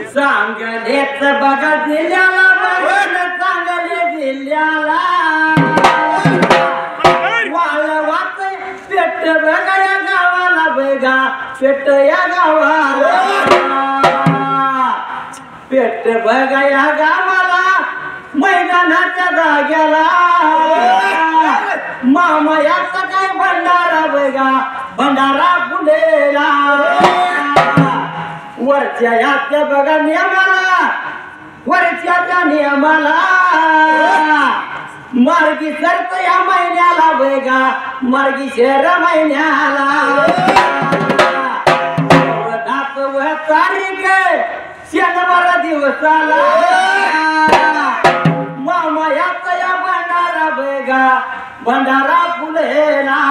सांगलेच बघा जिल्ह्याला बघून चांगले जिल्ह्याला वाळवात पेट बघा या गावाला बघा पेट या गावाला पेट बघा या गावाला मैदानाच्या जाग्याला मामा याचा काय भंडारा बघा भंडारा फुलेला वरच्या याच्या बघा नियमाला वरच्या नियमाला मार्गी सरत या महिन्याला बघा मार्गी शहर महिन्याला तारीख शनिवार दिवसाला मामा याचा या भंडारा बघा भंडारा फुलेला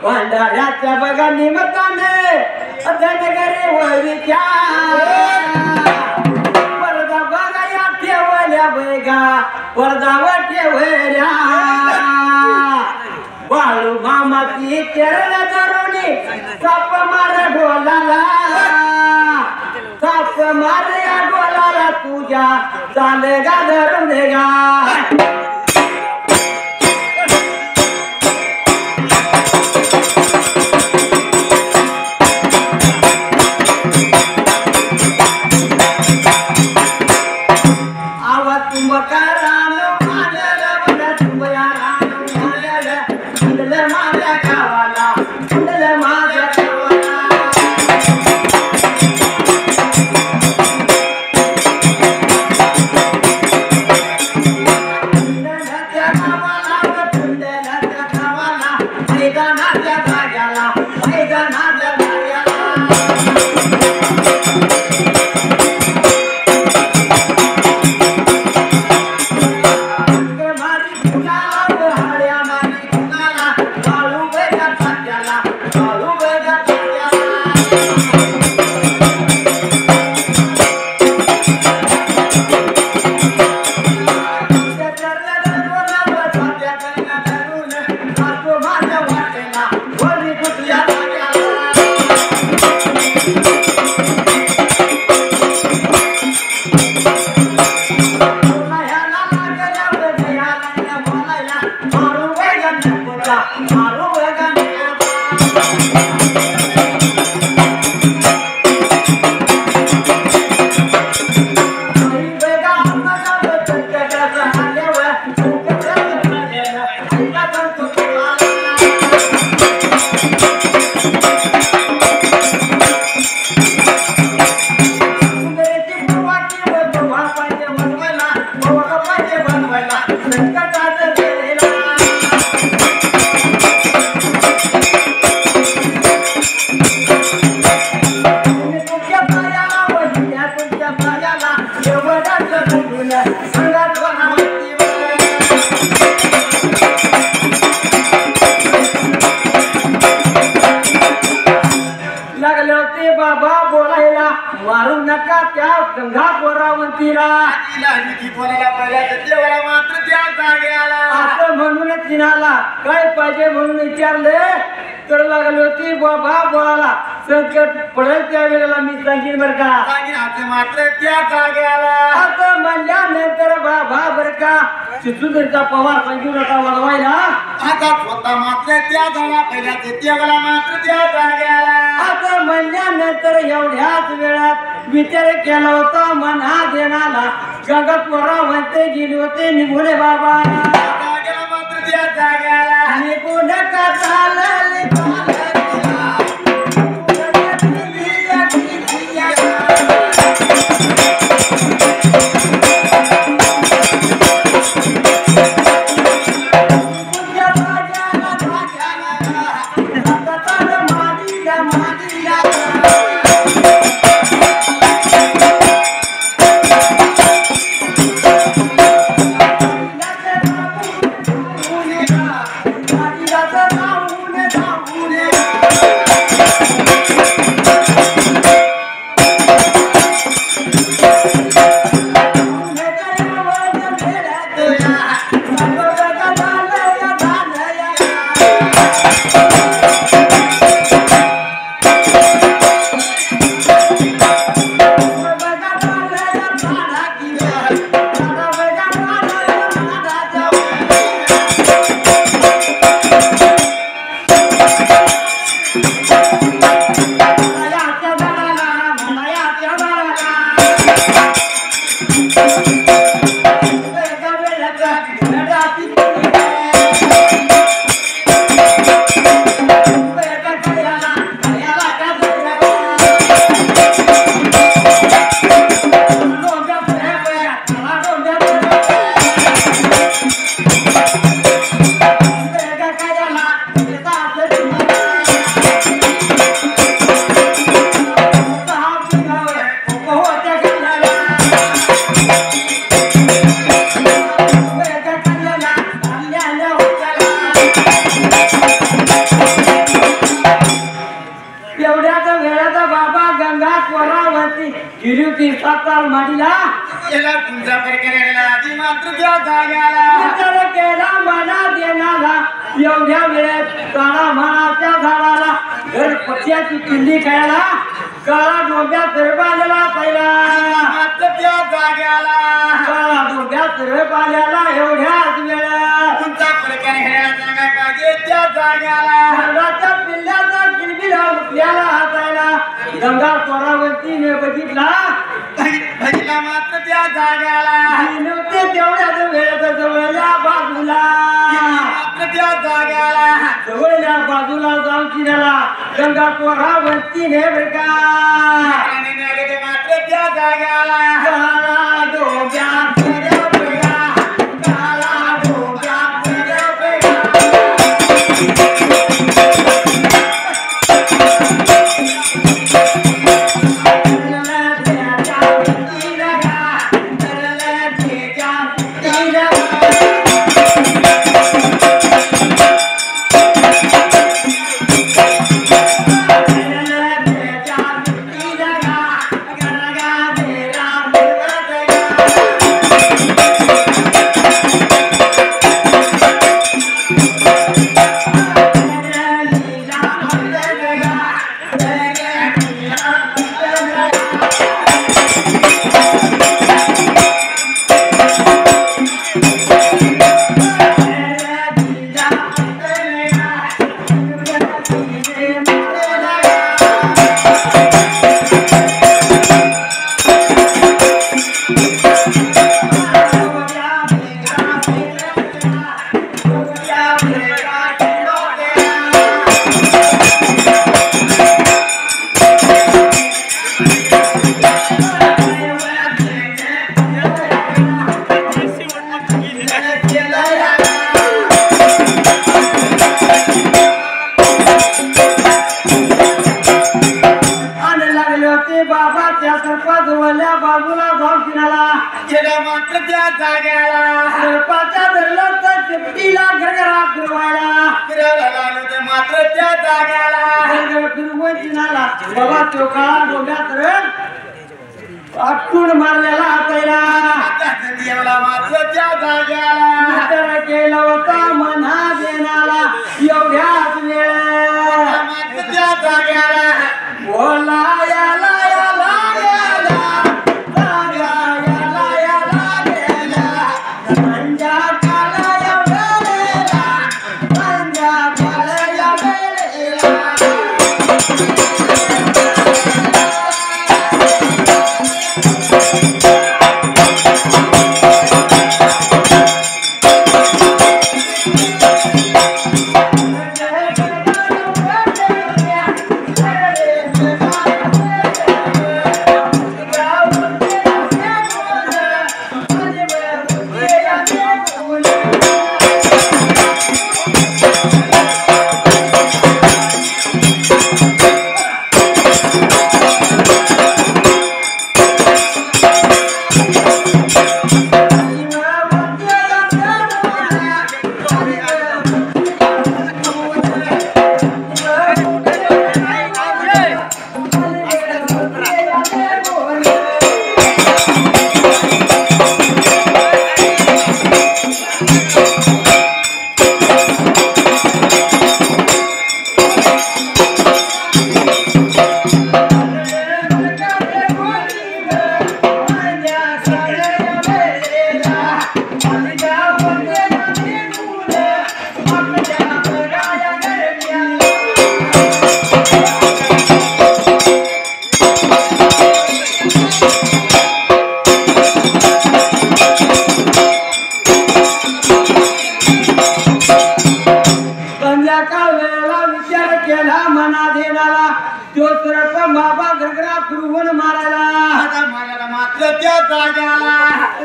भंडाऱ्याच्या बघा निमित्ताने धनगरी वळीच्या पडदा बघा या ठेवल्या बघा पडदावर ठेवल्या बाळू मामाची चरण धरुणी साप मार ढोलाला साप मार या ढोलाला तुझ्या चाले गा धरून गा मारू नका त्या गंगा पोरावंतीला बोलायला पहिल्या देवाला मात्र त्या जाग्याला असं म्हणून तिनाला काय पाहिजे म्हणून विचारले तर लागली होती बाबा बोलायला संकट पडेल त्या वेळेला मी सांगेन बर का सांगेन मात्र त्या जाग्याला असं म्हणल्यानंतर बाबा बर का चित्रचा पवार सांगू नका वळवायला आता स्वतः मात्र त्या जागा पहिल्या देवाला मात्र त्या जाग्याला असं म्हणल्यानंतर एवढ्याच वेळात विचार केला होता मना देणाला जगत वरा म्हणते गेले होते निघून बाबा जाग्याला मात्र त्या जाग्याला निघून का चालले वरावरती गेली होती सातार माडीला याला तुमचा प्रकाराला आधी मात्र त्या जाग्याला विचार केला मना देणारा एवढ्या वेळेत काळा मानाच्या झाडाला घर पक्षाची पिल्ली खायला काळा डोंब्या सरपाल्याला पहिला मात्र त्या जाग्याला काळा डोंब्या सरपाल्याला एवढ्याच वेळेत तुमचा प्रकार घ्यायला जागा पाहिजे त्या जाग्याला झाडाच्या पिल्ल्याचा किलबिला उठल्याला हातायला गंगा स्वरावतीने बघितला भजीला मात्र त्या जाग्याला नव्हते तेवढ्याच वेळेत जवळल्या बाजूला मात्र त्या जाग्याला जवळल्या बाजूला जाऊन तिला गंगा स्वरावतीने बघा मात्र त्या जाग्याला काळा डोंब्या सरपया, काळा डोंब्या सरपया. बाजूला जाऊन फिरायला गेला मात्र त्या जाग्याला सरपाच्या धरलं तर चिपटीला घरघरा फिरवायला फिरायला लागलो ते मात्र त्या जाग्याला घरघर फिरवून फिरायला बाबा तो काळा डोंब्यात रण आटून मारलेला हातायला देवला मात्र त्या जाग्याला विचार केला होता मना देणारा एवढ्याच वेळ मात्र त्या जाग्याला बोला याला याला याला जागा याला याला गेला संजा काला या वेळेला संजा काला या वेळेला तो सरप बाबा गरगरा फिरवून मारायला मात्र त्या जाग्याला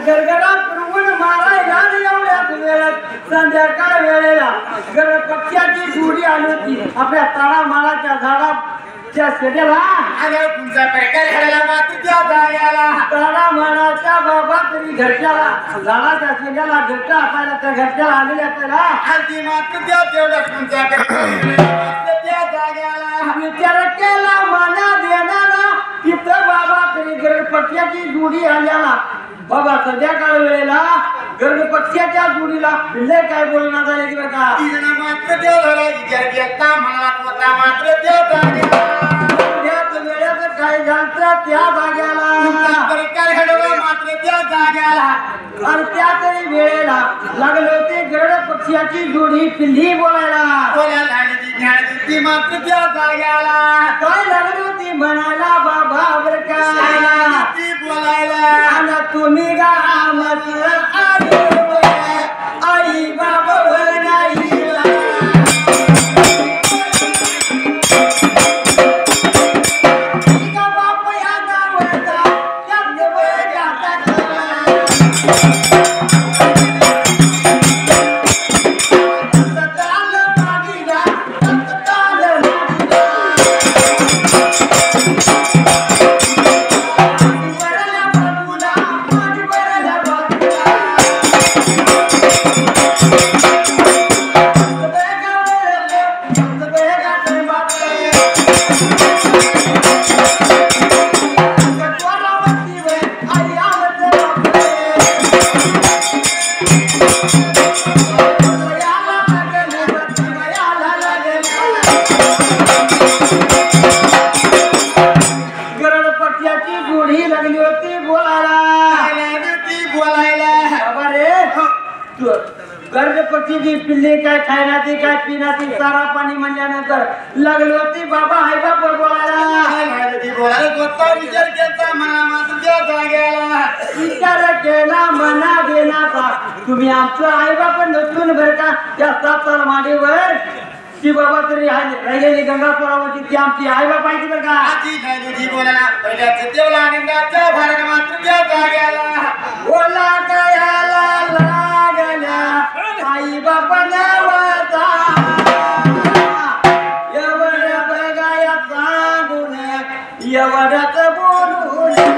गरगरा फिरवून मारायला एवढ्याच वेळेत संध्याकाळ वेळेला गर पक्षाची जोडी आली होती आपल्या ताळा माळाच्या झाडाच्या शेड्याला आल्या तुमचा प्रकार घ्यायला मात्र त्या जाग्याला ताळा माळाच्या बाबा तरी घरच्याला झाडाच्या शेड्याला घरच्या असायला त्या घरच्याला आलेल्या त्याला हल्दी मात्र त्या तेवढा तुमचा प्रकार त्या जाग्याला विचार केला मना देणारा तिथं बाबा तरी गरुडपक्षाची जोडी आल्याला बाबा संध्याकाळ वेळेला गरुडपक्षाच्या जोडीला पिल्ले काय बोलणार झाले की बरं का तिला मात्र देव झाला विचार केला म्हणत होता मात्र देव जाग्याला त्याच वेळेत काय झालं त्या जाग्याला प्रकार घडवला मात्र त्या जाग्याला आणि त्या तरी वेळेला लागले होते गरुड पक्षाची जोडी पिल्ली बोलायला बोलायला आणि ज्ञान ती मात्र त्या जाग्याला काय लागली होती म्हणायला बाबा बर का ती बोलायला आणि तुम्ही गावात आई बाबा नाही बाप या गावाचा गरुडपक्षीची पिल्ली काय खायनाती काय पिनाती चारा पाणी म्हणल्यानंतर लागली होती बाबा आई बाप बोलायला स्वतः विचार केला म्हणा मात्र त्या जाग्याला विचार केला मना देण्याचा तुम्ही आमचं आई बाप नसून बर का त्या सातार माडीवर ती बाबा तरी राहिलेली गंगा पुरावरची ती आमची आई बाप आहे बर का आजी गायली बोलायला पहिल्याच देवला आनंदाच्या भारत मात्र त्या जाग्याला बोला गयाला लागल्या आई बापा नवता एवढ्या बघाया सांगून एवढ्याच बोलून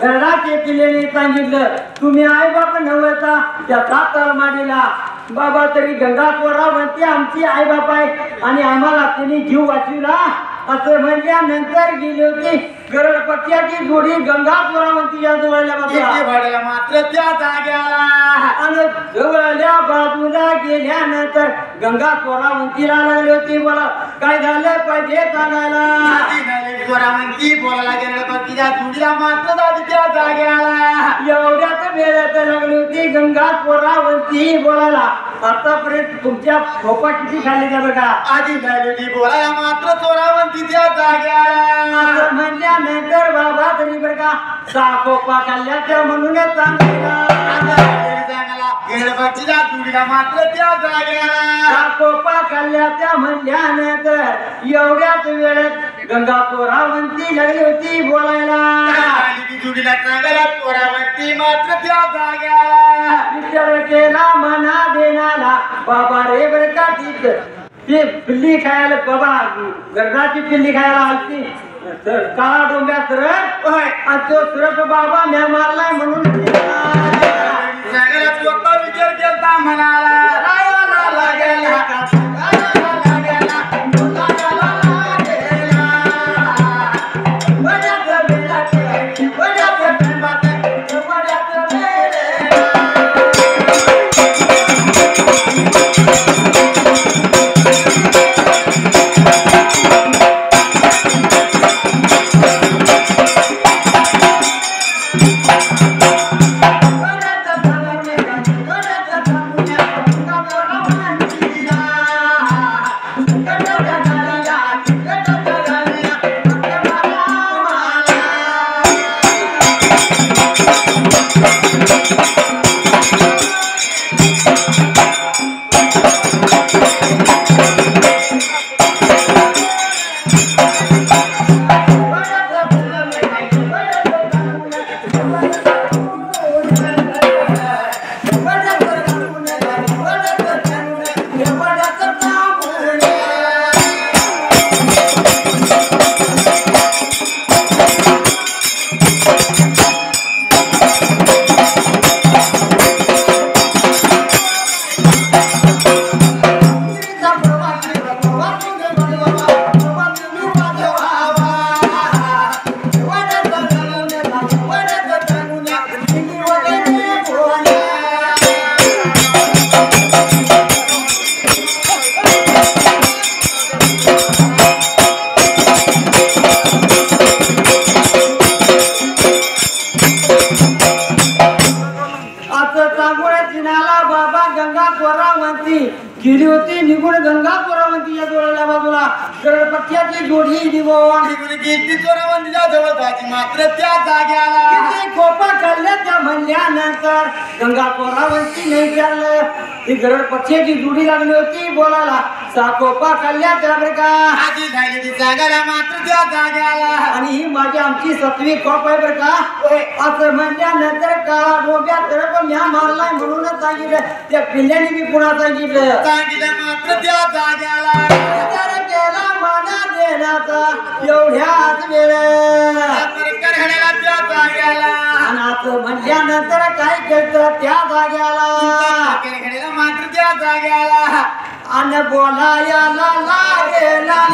गरुडाचे पिल्लेने सांगितलं तुम्ही आई बाप नव्हता त्या सातार माडीला बाबा तरी गंगापुरा म्हणते आमची आई बाप आहे आणि आम्हाला तिने जीव वाचविला असं म्हणल्यानंतर गेली होती गरुडपक्षाची जोडी गंगापुरा म्हणती या जवळल्या मात्र त्या जाग्याला आणि जवळल्या बाजूला गेल्यानंतर गंगापुरा म्हणतीला लागली होती बोला काय झालं पाहिजे सांगायला म्हणती बोलायला गरुडपक्षीच्या जोडीला मात्र त्या जाग्याला एवढ्याच वेळात लागली होती गंगापुरा म्हणती बोलायला आतापर्यंत तुमच्या खोपा किती खाल्ली का बघा आधी झालेली बोलायला मात्र चोरावंती त्या जाग्याला म्हणल्यानंतर बाबा तरी बरं का 6 खोपा खाल्ल्याच्या म्हणूनच सांगायला गणपतीच्या जुडीला मात्र त्या जाग्याला कोपा खाल्ल्या त्या म्हणल्यानंतर एवढ्याच वेळेत गंगा पोरावंती लागली होती बोलायला. जुडीला चांगला पोरावंती मात्र त्या जाग्याला विचार केला मना देणारा बाबा रे बर का ठीक ते पिल्ली खायला बाबा गंगाची पिल्ली खायला आलती काळा डोंब्या सरळ आणि तो सुरप बाबा म्या मारलाय म्हणून चांगला स्वतः विचार केलता म्हणाला गेली होती निघून गंगा पोरावंतीच्या जोडल्या बाजूला गणपत्याची जोडी निघून गेली चोरावंतीच्या जवळ जाती मात्र त्या जाग्याला खोपा खाल्ल्या त्या म्हणल्यानंतर गंगा पोरावंती नाही विचारलं ती गणपत्याची जोडी लागली होती बोलायला कोपा खाल्ल्या त्या बरं का आधी खायली ती जागाला मात्र त्या जाग्याला आणि ही माझी आमची 7वी खोप आहे बरं का असं म्हणल्यानंतर काळा डोब्या तर पण ह्या मारलाय म्हणूनच सांगितलं त्या पिल्ल्याने मी पुन्हा सांगितलं मात्र त्या जाग्याला विचार केला मना देण्याचा एवढ्याच वेळ त्या जाग्याला आणि असं म्हणल्यानंतर काय केलं त्या जाग्याला मात्र त्या जाग्याला आणि बोलायला लागेला